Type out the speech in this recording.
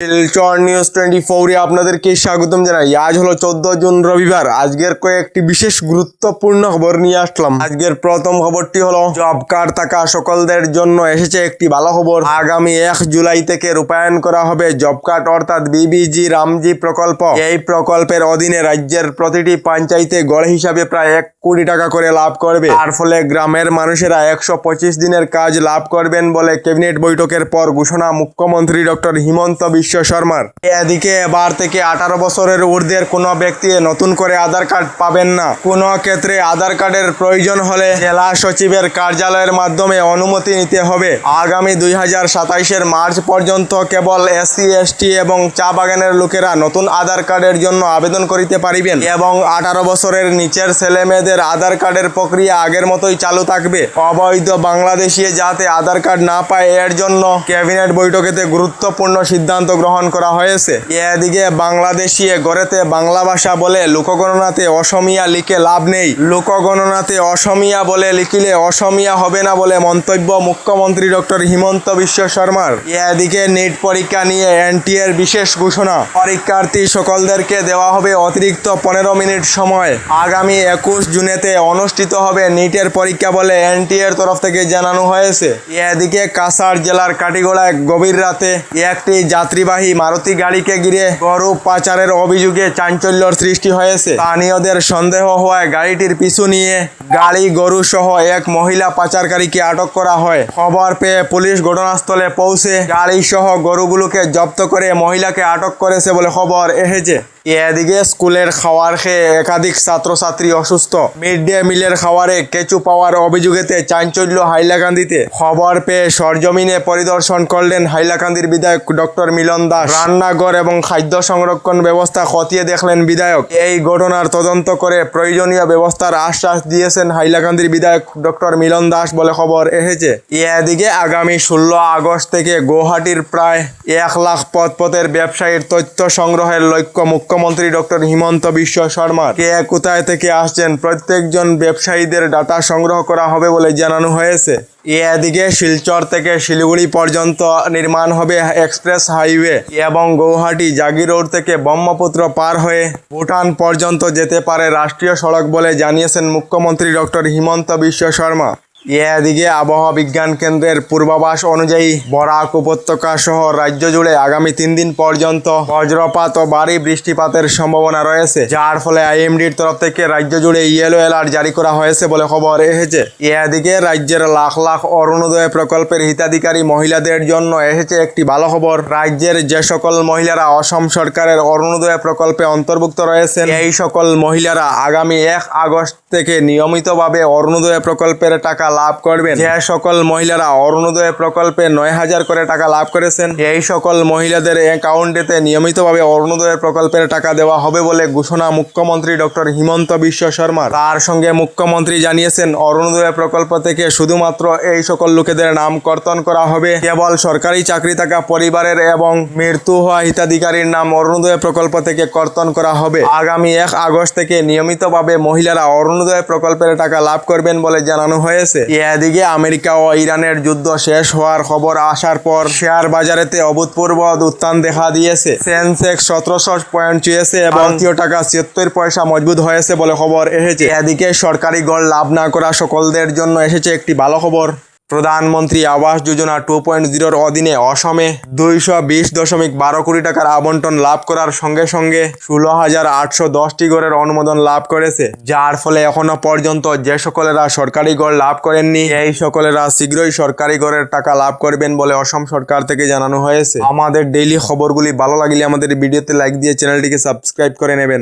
Silchar news 24 আপনাদেরকে স্বাগতম জানাই। আজ হলো 14 জুন রবিবার। আজকের কয়েকটি বিশেষ গুরুত্বপূর্ণ খবর নিয়ে আসলাম। আজকের প্রথম খবরটি হলো জব কার্ড থাকা সকলদের জন্য এসেছে একটি ভালো খবর। আগামী 1 জুলাই থেকে রূপায়ণ করা হবে জব কার্ড অর্থাৎ বিবিজি রামজি প্রকল্প। এই প্রকল্পের অধীনে রাজ্যের প্রতিটি পঞ্চায়েতে গড় হিসাবে প্রায় 1 কোটি টাকা করে লাভ করবে। তার ফলে গ্রামের মানুষেরা 125 দিনের কাজ লাভ করবেন বলে ক্যাবিনেট বৈঠকের পর ঘোষণা মুখ্যমন্ত্রী ডক্টর হিমন্ত বিশ্ব শর্মার। এদিকে এবার থেকে 18 বছরের ঊর্ধ্বের কোনো ব্যক্তি নতুন করে আধার কার্ড পাবেন না। কোনো ক্ষেত্রে আধার কার্ডের প্রয়োজন হলে জেলা সচিবের কার্যালয়ের মাধ্যমে অনুমতি নিতে হবে। আগামী 2027 মার্চ পর্যন্ত কেবল SC ST এবং চা বাগানের লোকেরা নতুন আধার কার্ডের জন্য আবেদন করিতে পারিবেন এবং 18 বছরের নিচের ছেলে মেয়েদের আধার কার্ডের প্রক্রিয়া আগের মতোই চালু থাকবে। অবৈধ বাংলাদেশি যাতে আধার কার্ড না পায় এর জন্য ক্যাবিনেট বৈঠকেতে গুরুত্বপূর্ণ সিদ্ধান্ত গ্রহণ করা হয়েছে। এদিকে বাংলাদেশি গড়েতে বাংলা ভাষা বলে লোকগণনাতে অসমিয়া লিখে লাভ নেই। লোকগণনাতে অসমিয়া বলে লিখিলে অসমিয়া হবে না বলে মন্তব্য মুখ্যমন্ত্রী ডক্টর হিমন্ত বিশ্ব শর্মার। এদিকে নিট পরীক্ষা নিয়ে NTA এর বিশেষ ঘোষণা। পরীক্ষার্থী সকলদেরকে দেওয়া হবে অতিরিক্ত 15 মিনিট সময়। আগামী 21 জুনেতে অনুষ্ঠিত হবে নিটের পরীক্ষা বলে NTA এর তরফ থেকে জানানো হয়েছে। এদিকে কাছাড় জেলার কাটিগড়ায় গভীর রাতে একটি যাত্রীবাহী মারুতি গাড়িকে ঘিরে গরু পাচারের অভিযোগে চাঞ্চল্যের সৃষ্টি হয়েছে। স্থানীয়দের সন্দেহ হওয়ায় গাড়িটির পিছু নিয়ে গাড়ি গরু সহ এক মহিলা পাচারকারীকে আটক করা হয়। খবর পেয়ে পুলিশ ঘটনাস্থলে পৌঁছে গাড়ি সহ গরুগুলোকে জব্দ করে মহিলাকে আটক করেছে বলে খবর এসেছে। এদিকে স্কুলের খাওয়ার খেয়ে একাধিক ছাত্রছাত্রী অসুস্থ। মিড ডে মিলের খাওয়ারে কেঁচু পাওয়ার অভিযোগেতে চাঞ্চল্য হাইলাকান্দিতে। খবর পেয়ে সরজমিনে পরিদর্শন করলেন হাইলাকান্দির বিধায়ক ডক্টর মিলন দাস। রান্নাঘর এবং খাদ্য সংরক্ষণ ব্যবস্থা খতিয়ে দেখলেন বিধায়ক। এই ঘটনার তদন্ত করে প্রয়োজনীয় ব্যবস্থার আশ্বাস দিয়েছেন হাইলাকান্দির বিধায়ক ডক্টর মিলন দাস বলে খবর এসেছে। এদিকে আগামী 16 আগস্ট থেকে গুয়াহাটির প্রায় 1 লাখ পথের ব্যবসায়ীর তথ্য সংগ্রহের লক্ষ্য মুখ্যমন্ত্রী ডক্টর হিমন্ত বিশ্ব শর্মার। কে কোথায় থেকে আসছেন প্রত্যেকজন ব্যবসায়ীদের ডাটা সংগ্রহ করা হবে বলে জানানো হয়েছে। এদিকে শিলচর থেকে শিলিগুড়ি পর্যন্ত নির্মাণ হবে এক্সপ্রেস হাইওয়ে এবং গৌহাটি জাগির রোড থেকে ব্রহ্মপুত্র পার হয়ে ভুটান পর্যন্ত যেতে পারে রাষ্ট্রীয় সড়ক বলে জানিয়েছেন মুখ্যমন্ত্রী ডক্টর হিমন্ত বিশ্ব শর্মা। এদিকে আবহাওয়া বিজ্ঞান কেন্দ্রের পূর্বাভাস অনুযায়ী বরাক উপত্যকা সহ রাজ্য জুড়ে আগামী 3 দিন পর্যন্ত বজ্রপাত ও ভারী বৃষ্টিপাতের সম্ভাবনা রয়েছে, যার ফলে IMDর তরফ থেকে রাজ্য জুড়ে ইয়েলো অ্যালার্ট জারি করা হয়েছে বলে খবর এসেছে। এদিকে রাজ্যের লাখ লাখ অরুণোদয় প্রকল্পের হিতাধিকারী মহিলাদের জন্য এসেছে একটি ভালো খবর। রাজ্যের যে সকল মহিলারা অসম সরকারের অরুণোদয় প্রকল্পে অন্তর্ভুক্ত রয়েছেন, এই সকল মহিলারা আগামী 1 আগস্ট থেকে নিয়মিতভাবে অরুণোদয় প্রকল্পের টাকা লাভ করবেন। যে সকল মহিলারা অরুণোদয় প্রকল্পে 9,000 করে টাকা লাভ করেছেন, এই সকল মহিলাদের অ্যাকাউন্টেতে নিয়মিতভাবে অরুণোদয় প্রকল্পের টাকা দেওয়া হবে বলে ঘোষণা মুখ্যমন্ত্রী ডক্টর হিমন্ত বিশ্ব শর্মা। তার সঙ্গে মুখ্যমন্ত্রী জানিয়েছেন অরুণোদয় প্রকল্প থেকে শুধুমাত্র এই সকল লোকেদের নাম কর্তন করা হবে। কেবল সরকারি চাকরি থাকা পরিবারের এবং মৃত্যু হওয়া হিতাধিকারীর নাম অরুণোদয় প্রকল্প থেকে কর্তন করা হবে। আগামী 1 আগস্ট থেকে নিয়মিতভাবে মহিলারা অরুণোদয় প্রকল্পের টাকা লাভ করবেন বলে জানানো হয়েছে। এদিকে আমেরিকা ও ইরানের যুদ্ধ শেষ হওয়ার খবর আসার পর শেয়ার বাজারেতে অভূতপূর্ব উত্থান দেখা দিয়েছে। সেন্সেক্স 1700 পয়েন্ট ছুঁয়েছে এবং ভারতীয় টাকা 76 পয়সা মজবুত হয়েছে বলে খবর এসেছে। এদিকে সরকারি গড় লাভ না করা সকলদের জন্য এসেছে একটি ভালো খবর। প্রধানমন্ত্রী আবাস যোজনা 2.0 অধীনে অসমে 220.12 কোটি টাকার আবন্টন লাভ করার সঙ্গে সঙ্গে 16,810টি ঘরের অনুমোদন লাভ করেছে, যার ফলে এখনো পর্যন্ত যে সকলেরা সরকারি ঘর লাভ করেননি, এই সকলেরা শীঘ্রই সরকারি ঘরের টাকা লাভ করবেন বলে অসম সরকার থেকে জানানো হয়েছে। আমাদের ডেইলি খবরগুলি ভালো লাগলে আমাদের ভিডিওতে লাইক দিয়ে চ্যানেলটিকে সাবস্ক্রাইব করে নেবেন।